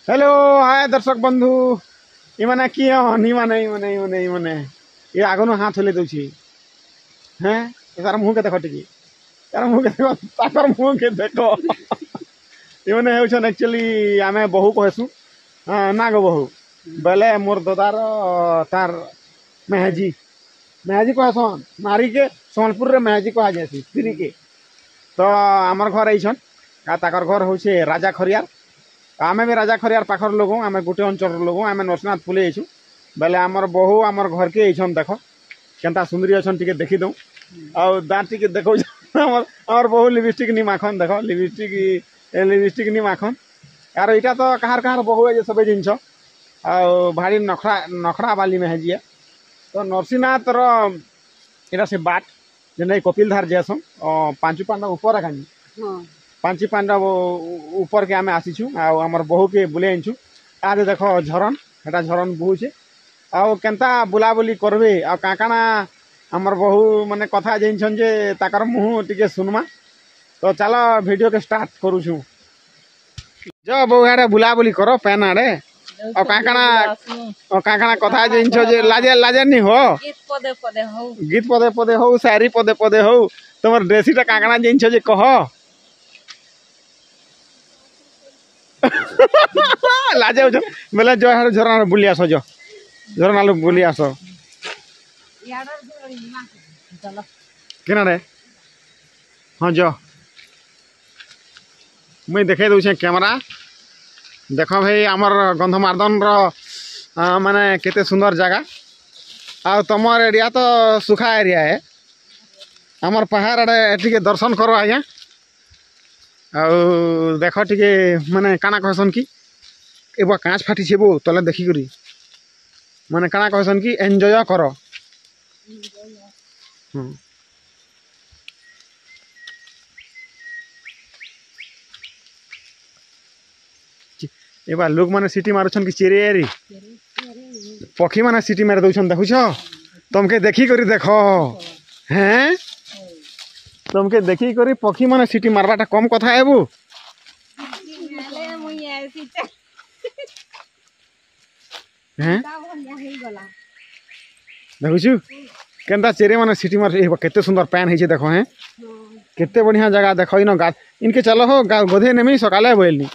Hello hi दर्शक बंधु इमाने किए हन इमाने ये आगनु हाथ हले दउछि हैं तार मुंह के देखो टिकी तार मुंह के देखो ताकर मुंह के देखो इमाने हेउछन एक्चुअली आमे बहु कहसु ना गो बहु बेले मोर दादार तार मेहजी मेहजी कहसन नारी के सोनपुर रे मेहजी कहा जायसी स्त्री के तो आमर घर आइछन आ ताकर घर होछे राजा खरियार आमे भी राजा खरियार पाखर लोग आमे गोटे अंचल लोग आमे नरसिंहनाथ पुले आइछु बेले आमर बहु आमर घर के आइछन देख केनता सुंदरी अछन टिके देखि दऊ आ दांत टिके देखौ आमर बहु लिपस्टिक नि माखन देख लिपस्टिक नि माखन यार इटा तो कहार कहार बहु है सबे जिनछ आ भारी नखरा नखरा वाली में है जी तो नरसिंहनाथ रो इटा से बाट जे कपिलधार जेसन पांचु पांडा ऊपर कानी पांची पांडा ऊपर के आमे आसीछु आमर बहु के बुले आनछु आज देखो झरन एटा झरन बहुचे आ केनता बुलाबुली करबे आ काकाना आमर बहु माने कथा जेनछन जे ताकर मुंह टिके सुनमा तो चलो वीडियो के स्टार्ट करू छु जो बहु आड़े बुलाबुली करो पैन आड़े आ काकाना कथा जेनछो जे लाजे लाजे नहीं हो गीत पदे पदे हो शायरी पदे पदे हो तमर ड्रेसीटा काकाना जेनछो जे कहो लाजे बेले जो है झरना बुली आस जो झरना लोग बुली आस किनारे हाँ जो मुई देखे दूचे कैमरा देख भाई आमर गंधमार्दन माने केते सुंदर जगह आ तुमर एरिया तो सुखा एरिया है आमर पहाड़ आड़े दर्शन करो आज्ञा आउ देख टिके माने काना कहसन कि एबा कांच फाटी छेबो तले देखि करी माने काना कहसन कि एन्जॉय करो एबा लोग माने सिटी मारुछन कि चेरेरी पखी माने सिटी मार दउछन देखुछ तुमके देखि करी देखो हैं तुमके देखी करी पक्षी माने सिटी मारबाटा कम कथा हेबू देखुछु केनता चेरे माने सिटी मार केते सुंदर पैन है देखो हैं केते बढ़िया जगह देखो इन इनके चलो हो गोधे नेमी सकाले बोलनी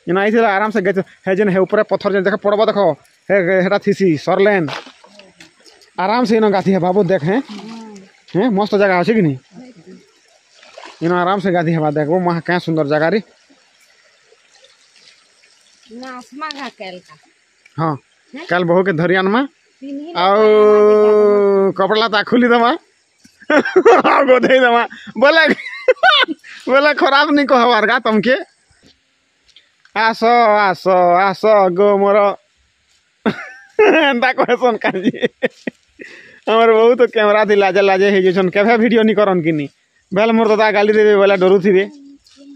इन आई आराम से गए है जन है ऊपर पत्थर जन देखो पड़बो देखो हेटा थीसी सरलेन आराम से इन गाथी है बाबू देख हैं हैं मस्त जगह अच्छे कि नहीं इन आराम से गाधी हवा देखो वहाँ क्या सुंदर जगह रे हाँ कल बहु के धरियान में आओ कपड़ा ता खुली दमा गोदे दमा बोले बोले खराब नहीं कहवार गा तुमके आसो आसो आसो गो मोर एंता कहसन काजी हमर बहुत कैमरा थी लाजे लाजे हे जसन केभे वीडियो नहीं करन किनी बेले मोर दादा गाली देबे बेले डरू थिबे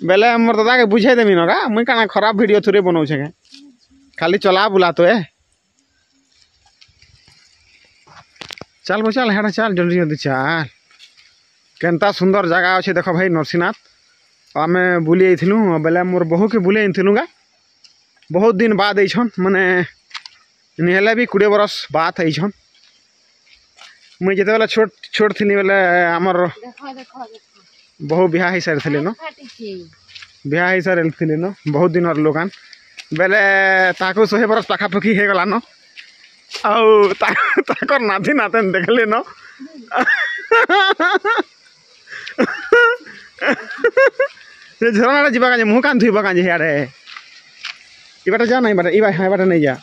बेले मोर दादा के बुझाई देमी नगा मुई काना खराब वीडियो थुरे बनाउ छे खाली चला बुला तो है चल बो चल हेडा चल जल्दी जल्दी चल केनता सुंदर जगह अच्छे देखो भाई नरसिंहनाथ आमे बुली आइथिलु बेले मोर बहु के बुले आइथिलु गा बहुत दिन बाद आइछन माने निहले भी 20 बरस बाद आइछन मुझे जिते बेले छोट छोट थी बेले आमर बहु बिहा ही सारी न बिहा ही सारी न बहुत दिन लोकान बेले ताको 100 बरस पाखापाखि हो गला न आकर नाती नातन देखले न झरना जीवा काजे मुँह कान धुब काजे हियारे इबाटे जा नहीं बाटे इबाटे नहीं जा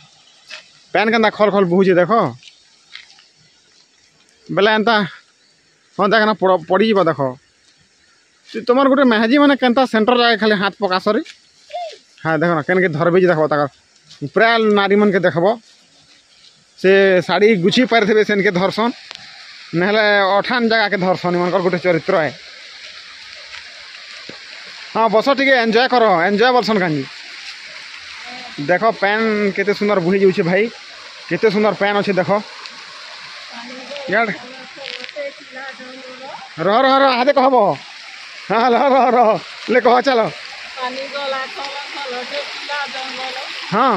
पैन केनता खल खल बहुचे देखो बेले एंता हाँ देख ना पड़ी जा देख तुम गोटे मेहजी मैंने केनता सेंटर लगे खाली हाथ पका सरी हाँ देख ना केन धरबे देख प्राय नारी मन के देखब से शाड़ी गुछी पारि थे से धरसन नहले अठान जगह के धरसन इन गोटे चरित्र है हाँ बस टे एंजॉय करो एंजॉय बोलसन कानी देख पैन केते सुंदर बुही जाऊे भाई केते सुंदर पैन अच्छे देख यार रह रह रह हाथे कहब हाँ रह रह रह ले कह चलो हाँ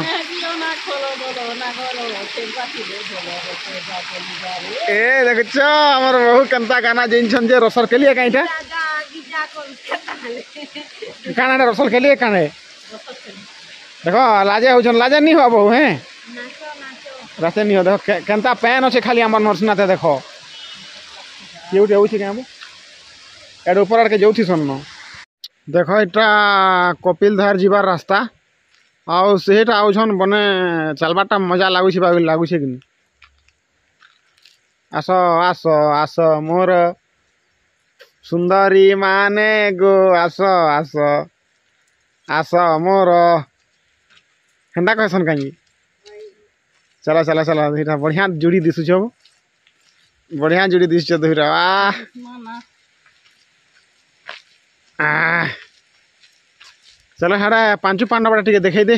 ए देख हमर बहु केनता गाना जिनछन जे रसर के लिए कहीं काना रसर के लिए काने देखो लाजे होछन लाजे नहीं हो बहु हैं रास्ते नहीं हो देखो केनता पैन अच्छे खाली हमर नरसिंहनाथ देखो केउटे होछि के हम एड ऊपर आड़ के जोथि सन्नो देखो इटा कपिलधार जीवार रास्ता आउ सेटा आउछन बने चलबाटा मजा लागुछि बाबी लागुछि कि आस आस आस मोर सुंदरी माने गो आस आस आस मोर हेंदा कहसन काई चला चला चला इटा बढ़िया जुड़ी दिसु छ बढ़िया जुड़ी दिस छ दुइरा चलो हाड़ा पांचू पांडा टिके देखे दे।